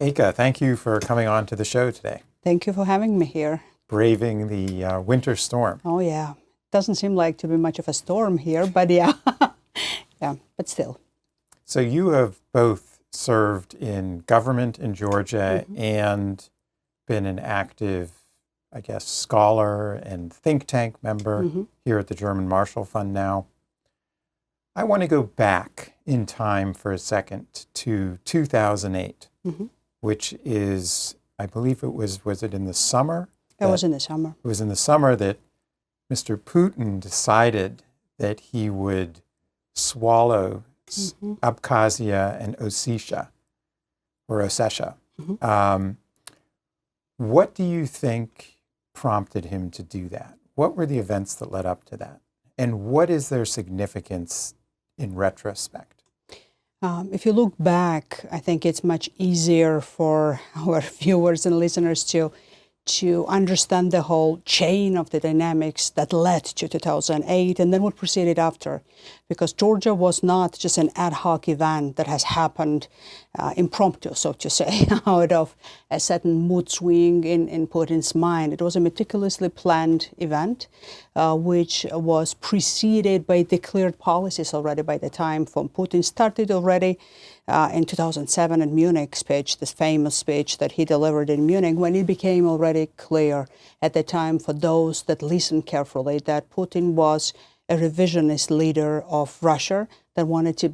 Eka, thank you for coming on to the show today. Thank you for having me here. Braving the winter storm. Oh, yeah. Doesn't seem like to be much of a storm here, but yeah. Yeah, but still. So you have both served in government in Georgia and been an active, I guess, scholar and think tank member here at the German Marshall Fund now. I want to go back in time for a second to 2008, which is, I believe it was it in the summer? It was in the summer. It was in the summer that Mr. Putin decided that he would swallow Abkhazia and Ossetia, or Ossetia. What do you think prompted him to do that? What were the events that led up to that? And what is their significance in retrospect? If you look back, I think it's much easier for our viewers and listeners to understand the whole chain of the dynamics that led to 2008 and then what proceeded after. Because Georgia was not just an ad hoc event that has happened impromptu, so to say, out of a certain mood swing in Putin's mind. It was a meticulously planned event, which was preceded by declared policies already by the time from Putin started already in 2007 in Munich speech, this famous speech that he delivered in Munich, when it became already clear at the time for those that listened carefully that Putin was a revisionist leader of Russia that wanted to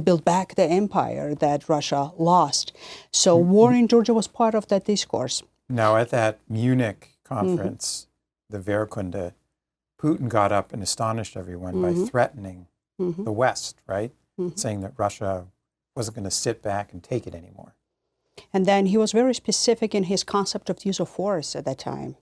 build back the empire that Russia lost. So war in Georgia was part of that discourse. Now at that Munich conference, the Wehrkunde, Putin got up and astonished everyone by threatening the West, right? Saying that Russia wasn't going to sit back and take it anymore. And then he was very specific in his concept of use of force at that time.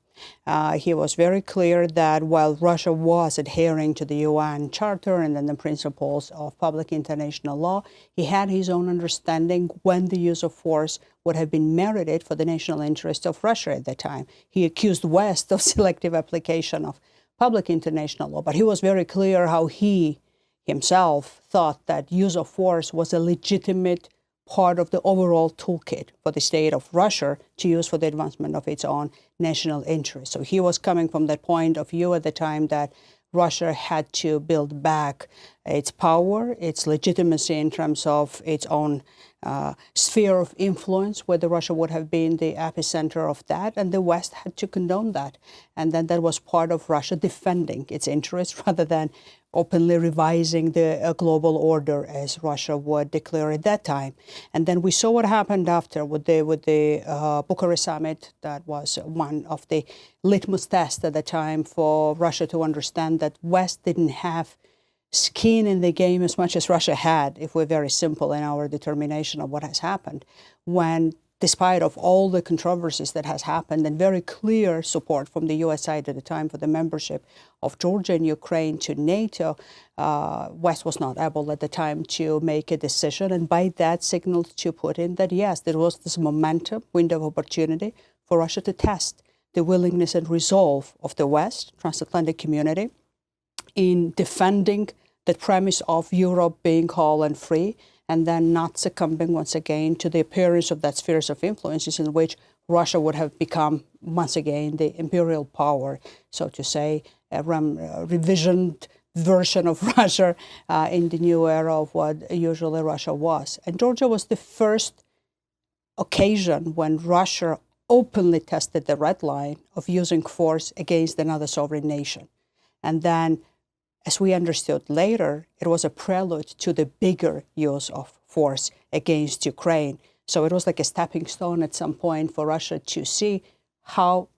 He was very clear that while Russia was adhering to the UN Charter and then the principles of public international law, he had his own understanding when the use of force would have been merited for the national interest of Russia at that time. He accused the West of selective application of public international law, but he was very clear how he himself thought that use of force was a legitimate part of the overall toolkit for the state of Russia to use for the advancement of its own national interest. So he was coming from that point of view at the time that Russia had to build back its power, its legitimacy in terms of its own sphere of influence, whether Russia would have been the epicenter of that, and the West had to condone that. And then that was part of Russia defending its interests rather than openly revising the global order as Russia would declare at that time. And then we saw what happened after with the Bucharest Summit. That was one of the litmus tests at the time for Russia to understand that West didn't have skin in the game as much as Russia had, if we're very simple in our determination of what has happened, when despite of all the controversies that has happened and very clear support from the U.S. side at the time for the membership of Georgia and Ukraine to NATO, West was not able at the time to make a decision, and by that signaled to Putin that yes, there was this momentum, window of opportunity for Russia to test the willingness and resolve of the West, transatlantic community, in defending the premise of Europe being whole and free, and then not succumbing once again to the appearance of that spheres of influences in which Russia would have become once again the imperial power, so to say, a revisioned version of Russia in the new era of what usually Russia was. And Georgia was the first occasion when Russia openly tested the red line of using force against another sovereign nation. And then, as we understood later, it was a prelude to the bigger use of force against Ukraine. So it was like a stepping stone at some point for Russia to see how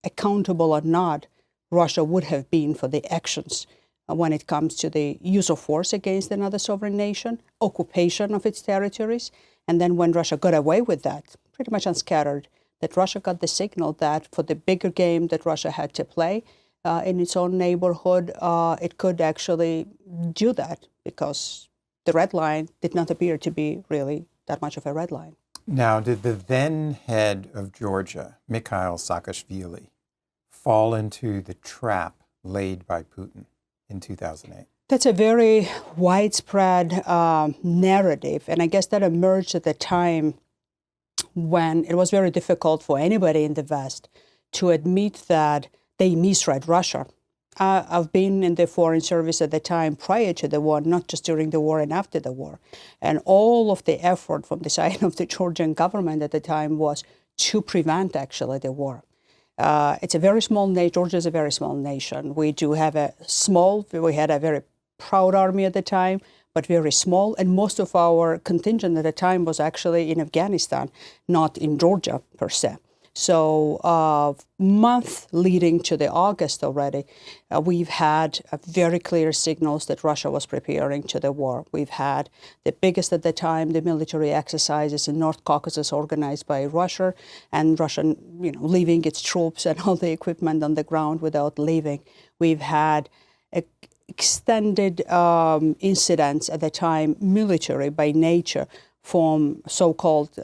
accountable or not Russia would have been for the actions when it comes to the use of force against another sovereign nation, occupation of its territories. And then when Russia got away with that, pretty much unscattered, that Russia got the signal that for the bigger game that Russia had to play, in its own neighborhood, it could actually do that because the red line did not appear to be really that much of a red line. Now, did the then head of Georgia, Mikhail Saakashvili, fall into the trap laid by Putin in 2008? That's a very widespread narrative, and I guess that emerged at the time when it was very difficult for anybody in the West to admit that they misread Russia. I've been in the Foreign Service at the time prior to the war, not just during the war and after the war. And all of the effort from the side of the Georgian government at the time was to prevent actually the war. It's a very small nation. Georgia is a very small nation. We had a very proud army at the time, but very small. And most of our contingent at the time was actually in Afghanistan, not in Georgia per se. So month leading to the August already, we've had very clear signals that Russia was preparing to the war. We've had the biggest at the time, the military exercises in North Caucasus organized by Russia, and Russia, leaving its troops and all the equipment on the ground without leaving. We've had extended incidents at the time, military by nature, from so-called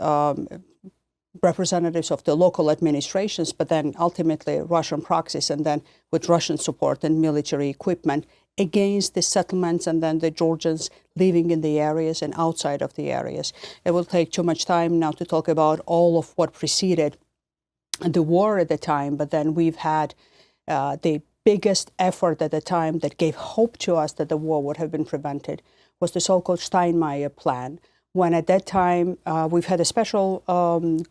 representatives of the local administrations, but then ultimately Russian proxies, and then with Russian support and military equipment against the settlements and then the Georgians living in the areas and outside of the areas. It will take too much time now to talk about all of what preceded the war at the time, but then we've had the biggest effort at the time that gave hope to us that the war would have been prevented was the so-called Steinmeier plan, when at that time we've had a special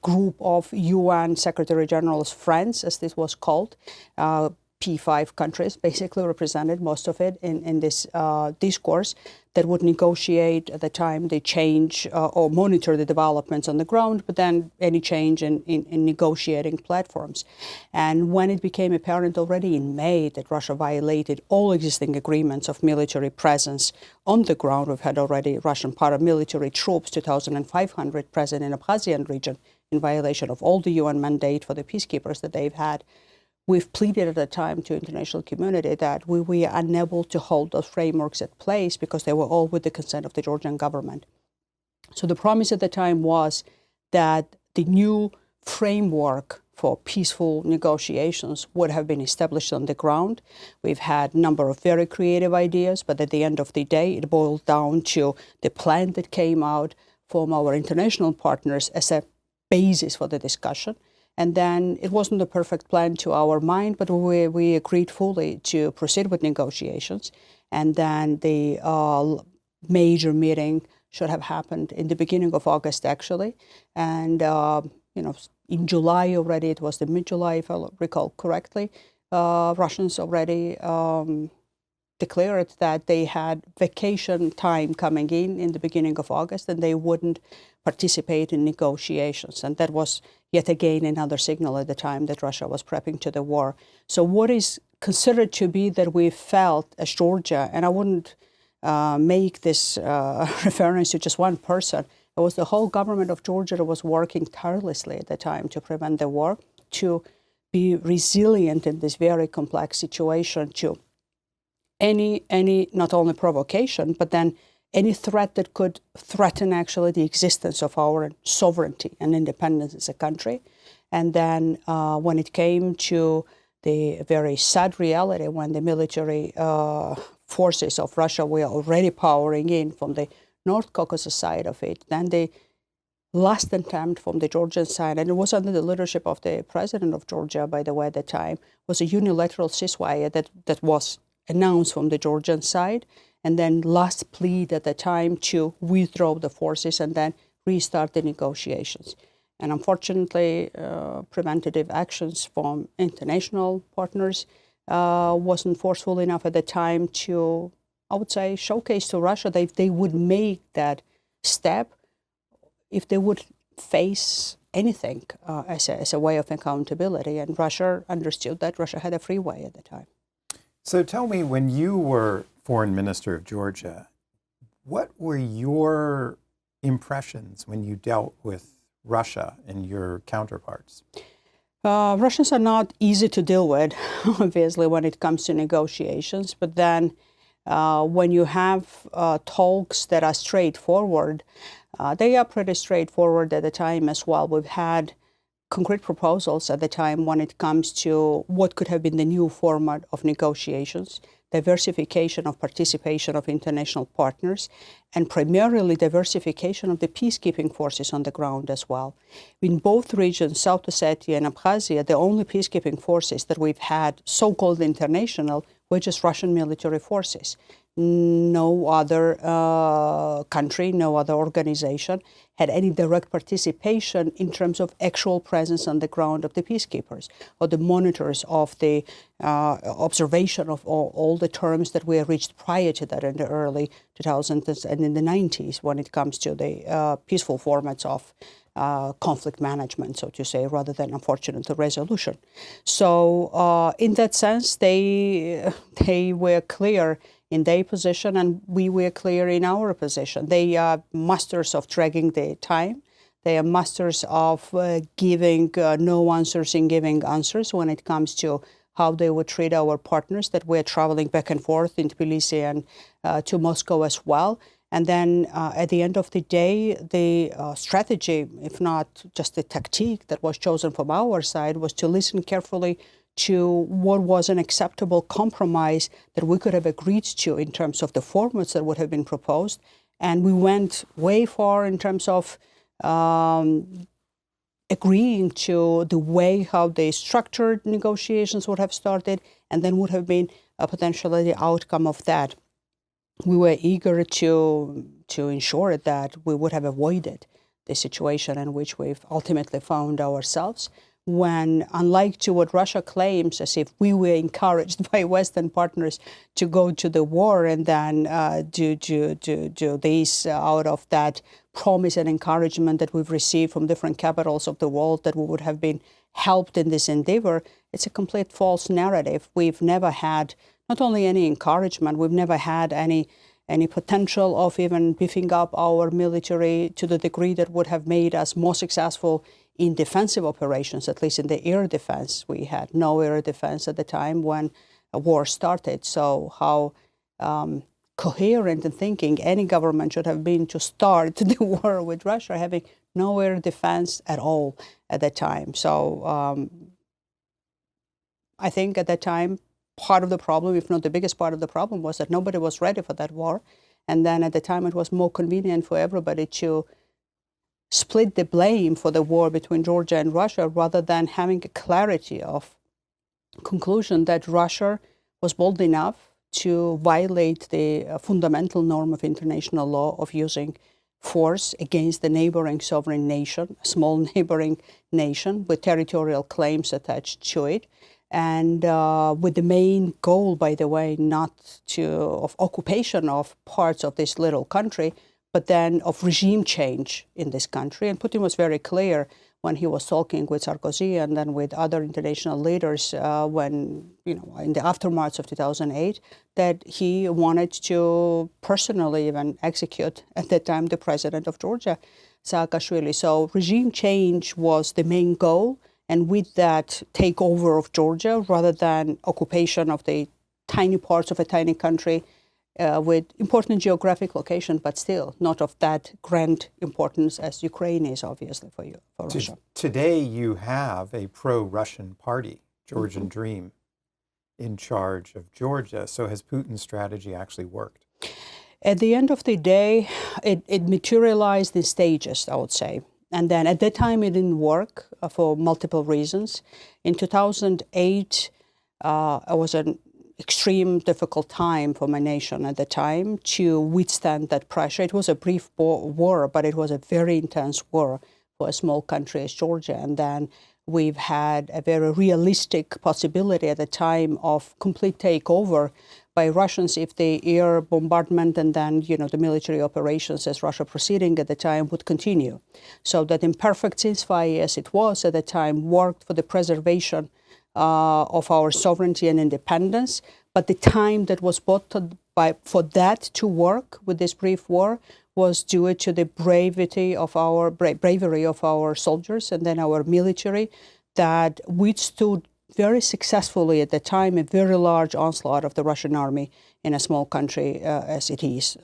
group of UN Secretary General's friends, as this was called, P5 countries, basically represented most of it in this discourse, that would negotiate at the time the change or monitor the developments on the ground, but then any change in negotiating platforms. And when it became apparent already in May that Russia violated all existing agreements of military presence on the ground, we've had already Russian paramilitary troops, 2,500 present in Abkhazia region, in violation of all the UN mandate for the peacekeepers that they've had. We've pleaded at the time to international community that we were unable to hold those frameworks at place because they were all with the consent of the Georgian government. So the promise at the time was that the new framework for peaceful negotiations would have been established on the ground. We've had a number of very creative ideas, but at the end of the day, it boiled down to the plan that came out from our international partners as a basis for the discussion. And then it wasn't a perfect plan to our mind, but we agreed fully to proceed with negotiations. And then the major meeting should have happened in the beginning of August, actually. And, in July already, it was the mid-July, if I recall correctly, Russians already declared that they had vacation time coming in the beginning of August, and they wouldn't participate in negotiations. And that was yet again another signal at the time that Russia was prepping to the war. So what is considered to be that we felt as Georgia, and I wouldn't make this reference to just one person, it was the whole government of Georgia that was working tirelessly at the time to prevent the war, to be resilient in this very complex situation, to any not only provocation, but then any threat that could threaten actually the existence of our sovereignty and independence as a country. And then when it came to the very sad reality, when the military forces of Russia were already powering in from the North Caucasus side of it, then the last attempt from the Georgian side, and it was under the leadership of the president of Georgia, by the way, at the time, was a unilateral ceasefire that was announced from the Georgian side, and then last plead at the time to withdraw the forces and then restart the negotiations. And unfortunately, preventative actions from international partners wasn't forceful enough at the time to, I would say, showcase to Russia that they would make that step if they would face anything as a way of accountability. And Russia understood that. Russia had a freeway at the time. So tell me, when you were foreign minister of Georgia, what were your impressions when you dealt with Russia and your counterparts? Russians are not easy to deal with, obviously, when it comes to negotiations. But then when you have talks that are straightforward, they are pretty straightforward at the time as well. We've had concrete proposals at the time when it comes to what could have been the new format of negotiations. diversification of participation of international partners, and primarily diversification of the peacekeeping forces on the ground as well. In both regions, South Ossetia and Abkhazia, the only peacekeeping forces that we've had, so-called international, were just Russian military forces. No other country, no other organization had any direct participation in terms of actual presence on the ground of the peacekeepers or the monitors of the observation of all the terms that we reached prior to that in the early 2000s and in the 90s when it comes to the peaceful formats of conflict management, so to say, rather than unfortunate resolution. So in that sense, they were clear in their position, and we were clear in our position. They are masters of dragging the time. They are masters of giving no answers and giving answers when it comes to how they would treat our partners that we're traveling back and forth in Tbilisi and to Moscow as well. And then at the end of the day, the strategy, if not just the tactique that was chosen from our side, was to listen carefully to what was an acceptable compromise that we could have agreed to in terms of the formats that would have been proposed. And we went way far in terms of agreeing to the way how the structured negotiations would have started and then would have been potentially the outcome of that. We were eager to ensure that we would have avoided the situation in which we've ultimately found ourselves, when, unlike to what Russia claims, as if we were encouraged by Western partners to go to the war and then do this out of that promise and encouragement that we've received from different capitals of the world that we would have been helped in this endeavor, it's a complete false narrative. We've never had not only any encouragement, we've never had any potential of even beefing up our military to the degree that would have made us more successful in defensive operations, at least in the air defense. We had no air defense at the time when a war started. So how coherent in thinking any government should have been to start the war with Russia, having no air defense at all at that time. So I think at that time, part of the problem, if not the biggest part of the problem, was that nobody was ready for that war. And then at the time, it was more convenient for everybody to split the blame for the war between Georgia and Russia rather than having a clarity of conclusion that Russia was bold enough to violate the fundamental norm of international law of using force against the neighboring sovereign nation, a small neighboring nation with territorial claims attached to it. And with the main goal, by the way, not of occupation of parts of this little country, but then of regime change in this country. And Putin was very clear when he was talking with Sarkozy and then with other international leaders when, in the aftermath of 2008, that he wanted to personally even execute, at that time, the president of Georgia, Saakashvili. So regime change was the main goal. And with that takeover of Georgia, rather than occupation of the tiny parts of a tiny country with important geographic location, but still not of that grand importance as Ukraine is, obviously, for Russia. Today you have a pro-Russian party, Georgian Dream, in charge of Georgia. So has Putin's strategy actually worked? At the end of the day, it materialized in stages, I would say. And then at that time, it didn't work for multiple reasons. In 2008, it was an extreme difficult time for my nation at the time to withstand that pressure. It was a brief war, but it was a very intense war for a small country as Georgia. And then we've had a very realistic possibility at the time of complete takeover by Russians if the air bombardment and then, the military operations as Russia proceeding at the time would continue. So that imperfect ceasefire as it was at the time worked for the preservation of our sovereignty and independence. But the time that was bought for that to work with this brief war was due to the bravery of our soldiers and then our military that withstood very successfully at the time a very large onslaught of the Russian army in a small country as it is,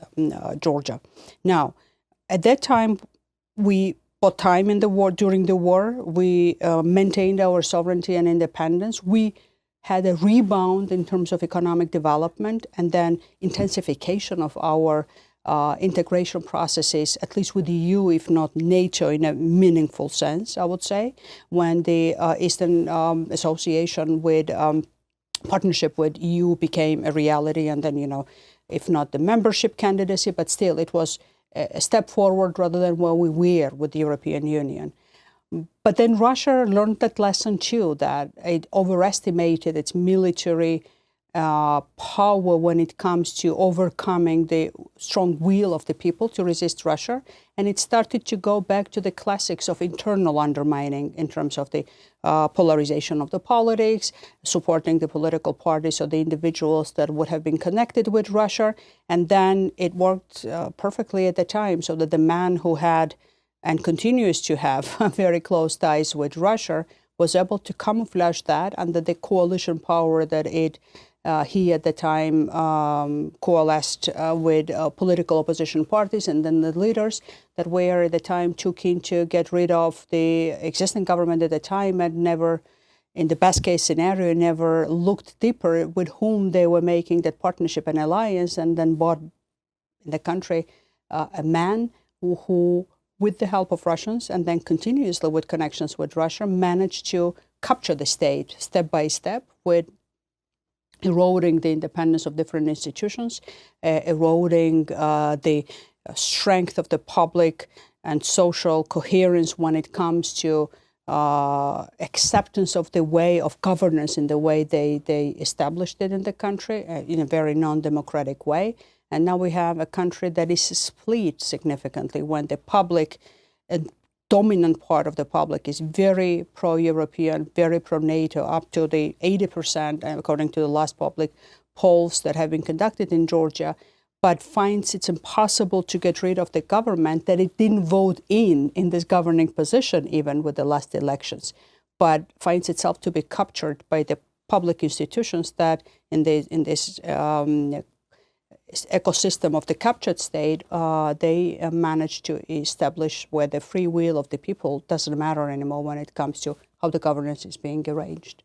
Georgia. Now, at that time, we bought time in the war. During the war, we maintained our sovereignty and independence. We had a rebound in terms of economic development and then intensification of our integration processes, at least with the EU, if not NATO, in a meaningful sense, I would say, when the Eastern Association with partnership with EU became a reality, and then, if not the membership candidacy, but still it was a step forward rather than where we were with the European Union. But then Russia learned that lesson too, that it overestimated its military power when it comes to overcoming the strong will of the people to resist Russia. And it started to go back to the classics of internal undermining in terms of the polarization of the politics, supporting the political parties or the individuals that would have been connected with Russia. And then it worked perfectly at the time, so that the man who had and continues to have very close ties with Russia was able to camouflage that under the coalition power that he at the time coalesced with political opposition parties and then the leaders that were at the time too keen to get rid of the existing government at the time and never, in the best case scenario, never looked deeper with whom they were making that partnership and alliance, and then bought in the country a man who, with the help of Russians and then continuously with connections with Russia, managed to capture the state step by step with eroding the independence of different institutions, eroding the strength of the public and social coherence when it comes to acceptance of the way of governance in the way they established it in the country in a very non-democratic way. And now we have a country that is split significantly when the public, a dominant part of the public, is very pro-European, very pro-NATO, up to the 80%, according to the last public polls that have been conducted in Georgia, but finds it's impossible to get rid of the government that it didn't vote in this governing position, even with the last elections, but finds itself to be captured by the public institutions that in this ecosystem of the captured state, they managed to establish where the free will of the people doesn't matter anymore when it comes to how the governance is being arranged.